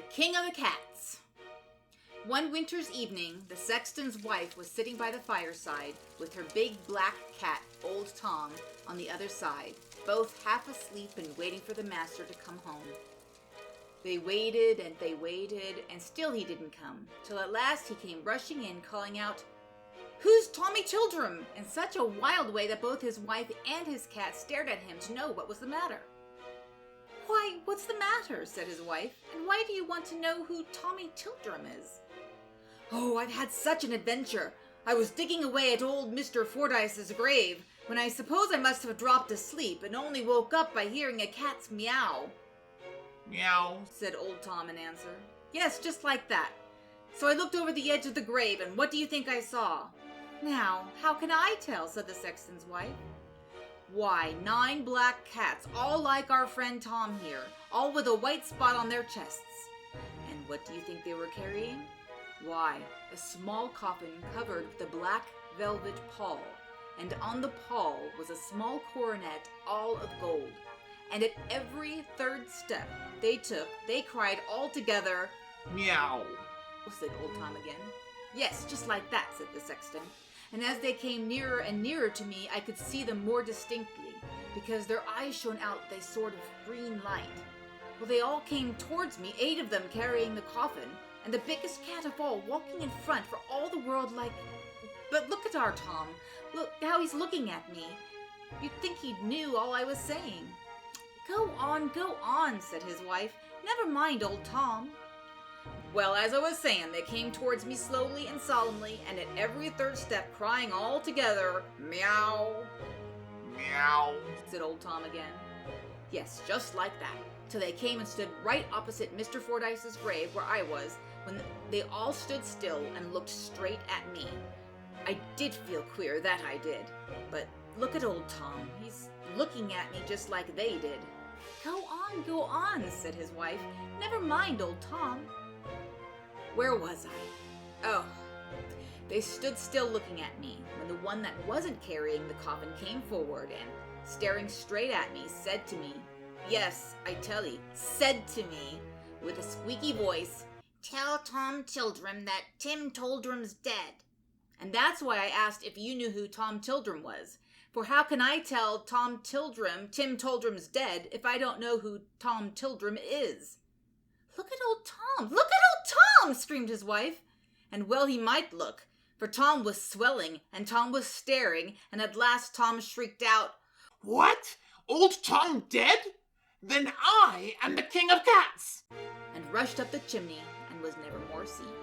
King of the Cats. One winter's evening, the sexton's wife was sitting by the fireside with her big black cat, Old Tom, on the other side, both half asleep and waiting for the master to come home. They waited, and still he didn't come, till at last he came rushing in, calling out, "Who's Tommy Tildrum?" in such a wild way that both his wife and his cat stared at him to know what was the matter. "Why, what's the matter?" said his wife, "and why do you want to know who Tommy Tildrum is?" "Oh, I've had such an adventure. I was digging away at old Mr. Fordyce's grave, when I suppose I must have dropped asleep and only woke up by hearing a cat's meow." "Meow," said Old Tom in answer. "Yes, just like that. So I looked over the edge of the grave, and what do you think I saw?" "Now, how can I tell?" said the sexton's wife. "Why, 9 black cats, all like our friend Tom here, all with a white spot on their chests. And what do you think they were carrying? Why, a small coffin covered with a black velvet pall, and on the pall was a small coronet all of gold. And at every third step they took, they cried all together, 'Meow,'" said Old Tom again. "Yes, just like that," said the sexton. "And as they came nearer and nearer to me, I could see them more distinctly, because their eyes shone out with a sort of green light. Well, they all came towards me, 8 of them carrying the coffin, and the biggest cat of all walking in front for all the world like... But look at our Tom. Look how he's looking at me. You'd think he knew all I was saying." Go on," said his wife. "Never mind old Tom." "Well, as I was saying, they came towards me slowly and solemnly, and at every third step crying all together, 'Meow,' "Meow," said Old Tom again. Yes, just like that, till they came and stood right opposite Mr. Fordyce's grave where I was, when they all stood still and looked straight at me. I did feel queer, that I did. But look at old Tom. He's looking at me just like they did." Go on," said his wife. "Never mind old Tom." Where was I? Oh, they stood still looking at me, when the one that wasn't carrying the coffin came forward and, staring straight at me, said to me, yes, I tell ye, said to me, with a squeaky voice, "Tell Tom Tildrum that Tim Toldrum's dead." And that's why I asked if you knew who Tom Tildrum was. For how can I tell Tim Toldrum's dead, if I don't know who Tom Tildrum is? "Look at old Tom! Look at old Tom!" screamed his wife. And well he might look, for Tom was swelling, and Tom was staring, and at last Tom shrieked out, "What? Old Tom dead? Then I am the King of Cats!" and rushed up the chimney, and was never more seen.